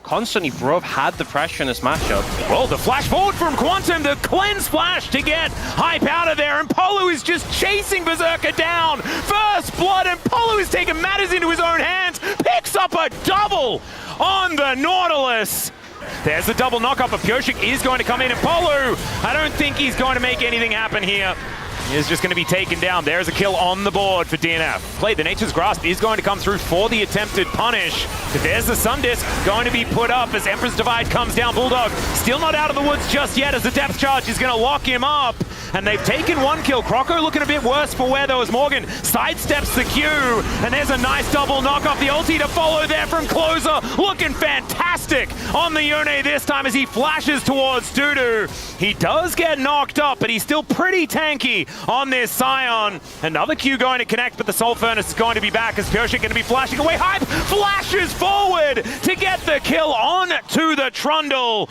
constantly Brov had the pressure in this matchup. Well, the flash forward from Quantum, the cleanse flash to get Hype out of there, and Polo is just chasing Berserker down. First blood, and Polo is taking matters into his own hands, picks up a double on the Nautilus. There's the double knockup, but Pioshik is going to come in, and Polo, I don't think he's going to make anything happen here. He is just going to be taken down. There's a kill on the board for DNF. Play, the Nature's Grasp is going to come through for the attempted punish. There's the Sun Disc going to be put up as Emperor's Divide comes down. Bulldog still not out of the woods just yet as the depth charge is going to lock him up. And they've taken one kill. Croco looking a bit worse for wear though as Morgan sidesteps the Q. And there's a nice double knock off the ulti to follow there from Closer. Looking fantastic on the Yone this time as he flashes towards Dudu. He does get knocked up, but he's still pretty tanky on this Scion. Another Q going to connect, but the Soul Furnace is going to be back as Pioshik going to be flashing away. Hype flashes forward to get the kill on to the Trundle.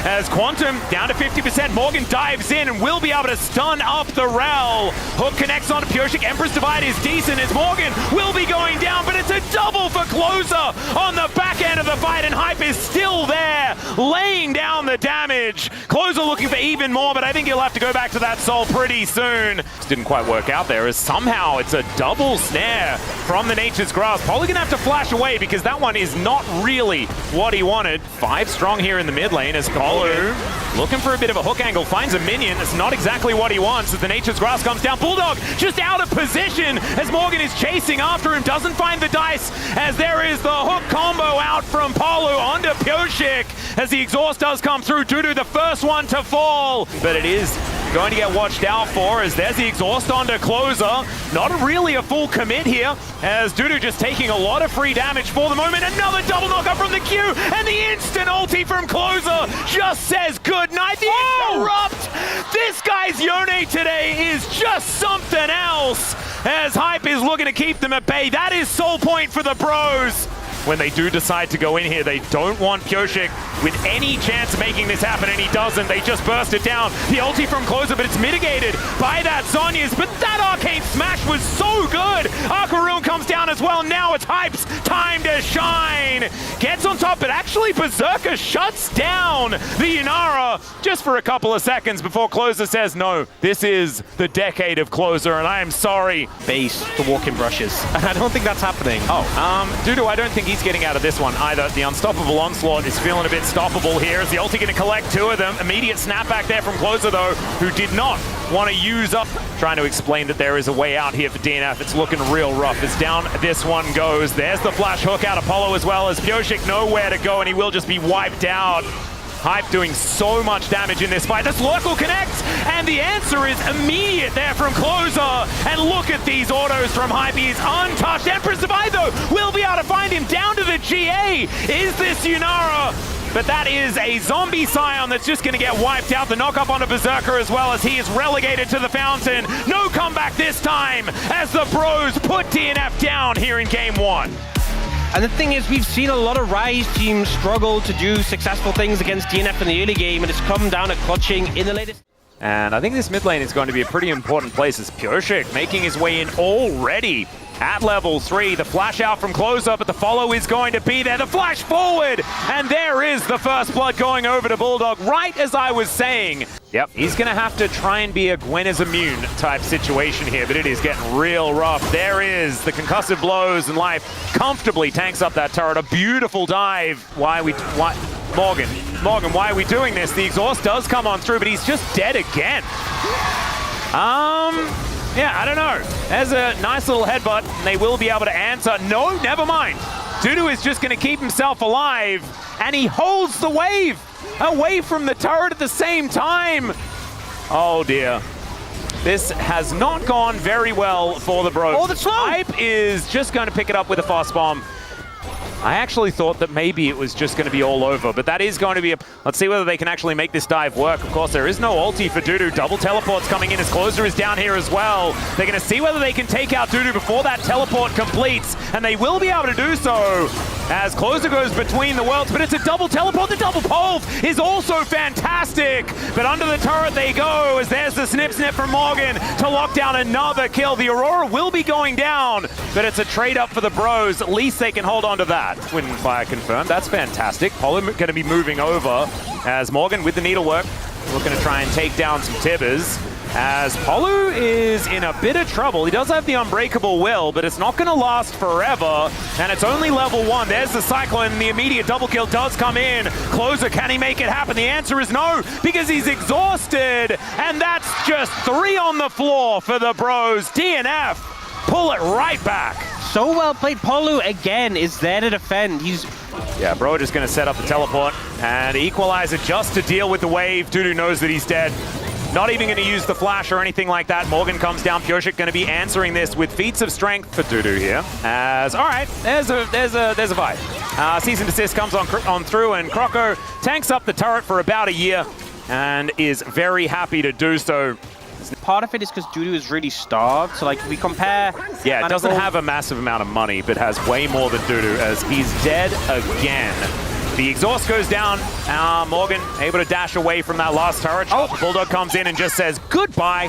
As Quantum down to 50%, Morgan dives in and will be able to stun up the Rel. Hook connects onto Pioshik. Emperor's Divide is decent as Morgan will be going down, but it's a double for Closer on the back end of the fight, and Hype is still there, laying down the damage. Closer looking for even more, but I think he'll have to go back to that Soul pretty soon. This didn't quite work out there as somehow it's a double snare from the Nature's Grasp. Probably gonna have to flash away because that one is not really what he wanted. 5 strong here in the mid lane as Polo looking for a bit of a hook angle, finds a minion. It's not exactly what he wants as the Nature's Grasp comes down. Bulldog just out of position as Morgan is chasing after him, doesn't find the dice as there is the hook combo out from Polo onto Pioshik as the exhaust does come through. Dudu the first one to fall, but it is going to get watched out for as there's the exhaust onto Closer. Not really a full commit here as Dudu just taking a lot of free damage for the moment. Another double knockup from the Q and the instant ulti from Closer just says good night. The interrupt! This guy's Yone today is just something else as Hype is looking to keep them at bay. That is soul point for the bros. When they do decide to go in here, they don't want Pioshik with any chance of making this happen, and he doesn't. They just burst it down. The ulti from Closer, but it's mitigated by that Zhonya's. But that arcane smash was so good. Arcaroon comes down as well. Now it's Hype's time to shine. Gets on top, but actually Berserker shuts down the Inara just for a couple of seconds before Closer says, no, this is the decade of Closer, and I am sorry. Base to walk-in brushes. I don't think that's happening. Dudu, I don't think he's getting out of this one either. The Unstoppable Onslaught is feeling a bit stoppable here as the ulti going to collect 2 of them. Immediate snapback there from Closer though, who did not want to use up. Trying to explain that there is a way out here for DNF. It's looking real rough as down this one goes. There's the flash hook out Apollo as well as Pioshik nowhere to go, and he will just be wiped out. Hype doing so much damage in this fight. This Lurkle connects, and the answer is immediate there from Closer. And look at these autos from Hype. He's untouched. Emperor's Divide, though, will be able to find him down to the GA. Is this Yunara? But that is a zombie Scion that's just going to get wiped out. The knock-up on a Berserker as well as he is relegated to the fountain. No comeback this time as the bros put DNF down here in Game 1. And the thing is, we've seen a lot of Rise teams struggle to do successful things against DNF in the early game, and it's come down to clutching in the latest. And I think this mid lane is going to be a pretty important place as Pioshik making his way in already at level 3. The flash out from Closer, but the follow is going to be there. The flash forward, and there is the first blood going over to Bulldog, right as I was saying. Yep, he's going to have to try and be a Gwen is immune type situation here, but it is getting real rough. There is the concussive blows, and Life comfortably tanks up that turret. A beautiful dive. Morgan, why are we doing this? The exhaust does come on through, but he's just dead again. Yeah, I don't know. There's a nice little headbutt, and they will be able to answer. No, never mind. Dudu is just going to keep himself alive, and he holds the wave away from the turret at the same time. Oh, dear. This has not gone very well for the bros. Oh, the slow! Hype is just going to pick it up with a fast bomb. I actually thought that maybe it was just going to be all over, but that is going to be a... Let's see whether they can actually make this dive work. Of course, there is no ulti for Dudu. Double teleports coming in as Closer is down here as well. They're going to see whether they can take out Dudu before that teleport completes, and they will be able to do so. as Closer goes between the worlds, but it's a double teleport. The double pole is also fantastic, but under the turret they go as there's the snip from Morgan to lock down another kill. The Aurora will be going down, but it's a trade up for the Bros. At least they can hold on to that. Twin fire confirmed. That's fantastic. Polo going to be moving over as Morgan with the needlework looking to try and take down some Tibbers. As Polu is in a bit of trouble. He does have the Unbreakable Will, but it's not going to last forever, and it's only level 1. There's the Cyclone, and the immediate double kill does come in. Closer, can he make it happen? The answer is no, because he's exhausted, and that's just 3 on the floor for the Bros. DNF pull it right back. So well played. Polu, again, is there to defend. Yeah, Bro just going to set up the teleport, and Equalizer just to deal with the wave. Dudu knows that he's dead. Not even going to use the flash or anything like that. Morgan comes down. Pureshik going to be answering this with feats of strength for Dudu here. As, all right, there's a vibe. Cease and desist comes on through, and Croco tanks up the turret for about a year and is very happy to do so. Part of it is because Dudu is really starved. So, like, if we compare... Yeah, it doesn't have a massive amount of money, but has way more than Dudu, as he's dead again. The exhaust goes down. Morgan able to dash away from that last turret. Oh. Bulldog comes in and just says goodbye.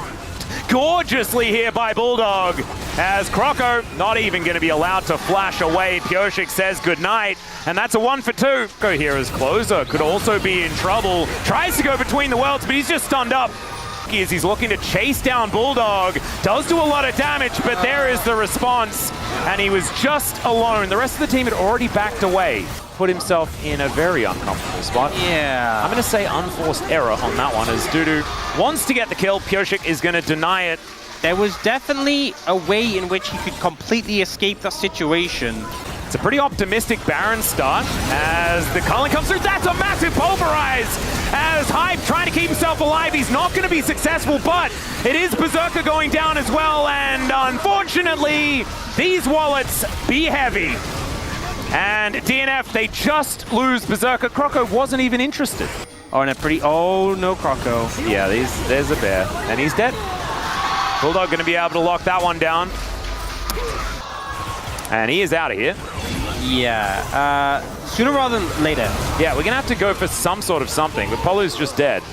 Gorgeously here by Bulldog, as Croco not even going to be allowed to flash away. Pureshik says goodnight, and that's a 1 for 2. Go here as Closer could also be in trouble. Tries to go between the worlds, but he's just stunned up. As he's looking to chase down Bulldog. Does do a lot of damage, but there is the response, and he was just alone. The rest of the team had already backed away. Put himself in a very uncomfortable spot. Yeah. I'm going to say unforced error on that one, as Dudu wants to get the kill. Pureshik is going to deny it. There was definitely a way in which he could completely escape that situation. It's a pretty optimistic Baron start as the culling comes through. That's a massive pulverize as Hype trying to keep himself alive. He's not going to be successful, but it is Berserker going down as well, and unfortunately these wallets be heavy. And DNF, they just lose Berserker. Croco wasn't even interested. Oh, and a pretty... Oh, no, Croco. Yeah, there's a bear, and he's dead. Bulldog going to be able to lock that one down. And he is out of here. Yeah, sooner rather than later. Yeah, we're going to have to go for some sort of something, but Polu's just dead.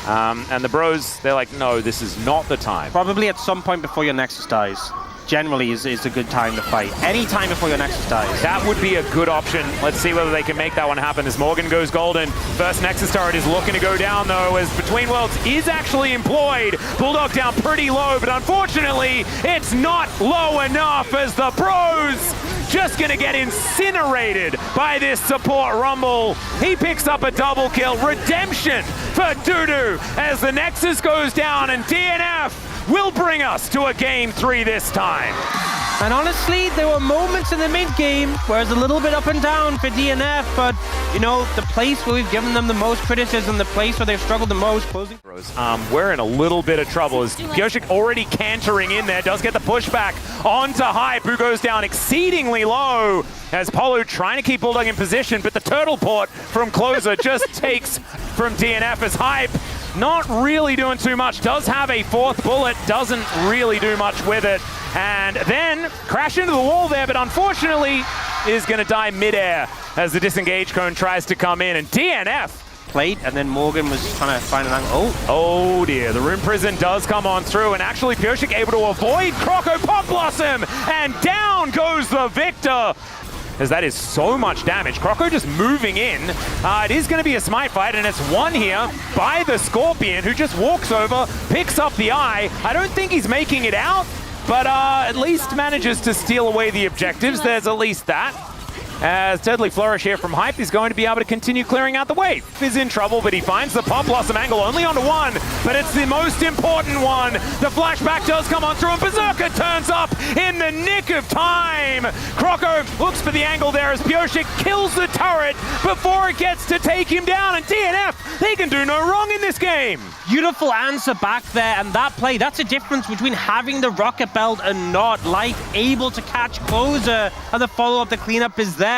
And the Bros, they're like, no, this is not the time. Probably at some point before your Nexus dies. Generally is a good time to fight. Any time before your Nexus dies. That would be a good option. Let's see whether they can make that one happen as Morgan goes golden. First Nexus turret is looking to go down though, as Between Worlds is actually employed. Bulldog down pretty low, but unfortunately it's not low enough, as the Bros just gonna get incinerated by this support Rumble. He picks up a double kill. Redemption for Dudu as the Nexus goes down, and DNF will bring us to a game 3 this time. And honestly, there were moments in the mid-game where it's a little bit up and down for DNF, but, you know, the place where we've given them the most criticism, the place where they've struggled the most, closing... We're in a little bit of trouble, as Pureshik already cantering in there, does get the pushback onto Hype, who goes down exceedingly low, as Polu trying to keep Bulldog in position, but the turtle port from Closer just takes from DNF, as Hype not really doing too much. Does have a 4th bullet, doesn't really do much with it, and then crash into the wall there, but unfortunately is going to die midair as the disengage cone tries to come in, and DNF played, and then Morgan was trying to find an angle. Oh dear, the Rune Prison does come on through, and actually Pureshik able to avoid Croco Pop Blossom, and down goes the Victor, as that is so much damage. Croco just moving in. It is going to be a smite fight, and it's won here by the Scorpion, who just walks over, picks up the eye. I don't think he's making it out, but at least manages to steal away the objectives. There's at least that. As Deadly Flourish here from Hype is going to be able to continue clearing out the way. Is in trouble, but he finds the Pop Blossom angle only onto one, but it's the most important one. The flashback does come on through, and Berserker turns up in the nick of time. Croco looks for the angle there as Pureshik kills the turret before it gets to take him down, and DNF, they can do no wrong in this game. Beautiful answer back there, and that play, that's a difference between having the rocket belt and not. Like, able to catch Closer, and the follow-up, the cleanup is there.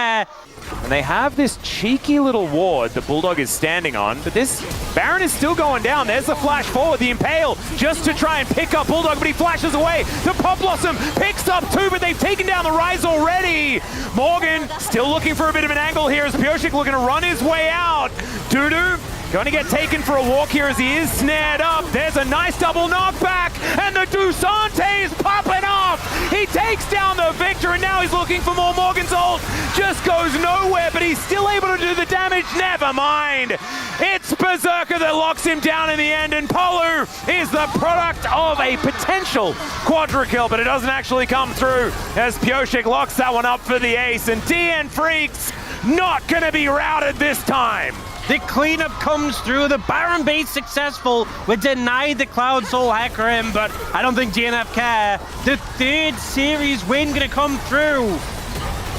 And they have this cheeky little ward the Bulldog is standing on, but this Baron is still going down. There's the flash forward, the Impale, just to try and pick up Bulldog, but he flashes away. The Pop Blossom picks up two, but they've taken down the Rise already. Morgan still looking for a bit of an angle here as Pyosik looking to run his way out. Dudu going to get taken for a walk here as he is snared up. There's a nice double knockback, and the Dusante is popping off. He takes down the Victor, and now he's looking for more. Morgan's ult just goes nowhere, but he's still able to do the damage. Never mind. It's Berserker that locks him down in the end, and Polu is the product of a potential quadra kill, but it doesn't actually come through as Pyosik locks that one up for the ace, and DN Freecs not going to be routed this time. The cleanup comes through. The Baron base successful. We denied the Cloud Soul Hecarim, but I don't think DNF care. The third series win gonna come through.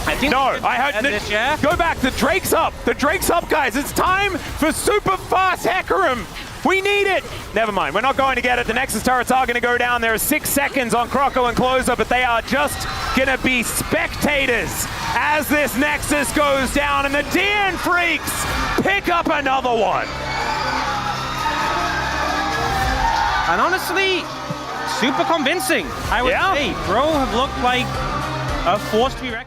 I think this, yeah? Go back. The Drake's up. The Drake's up, guys. It's time for super fast Hecarim. We need it. Never mind. We're not going to get it. The Nexus turrets are going to go down. There are 6 seconds on Croco and Closer, but they are just going to be spectators as this Nexus goes down, and the DN Freecs pick up another one. And honestly, super convincing, I would say. Bro have looked like a force to be reckoned.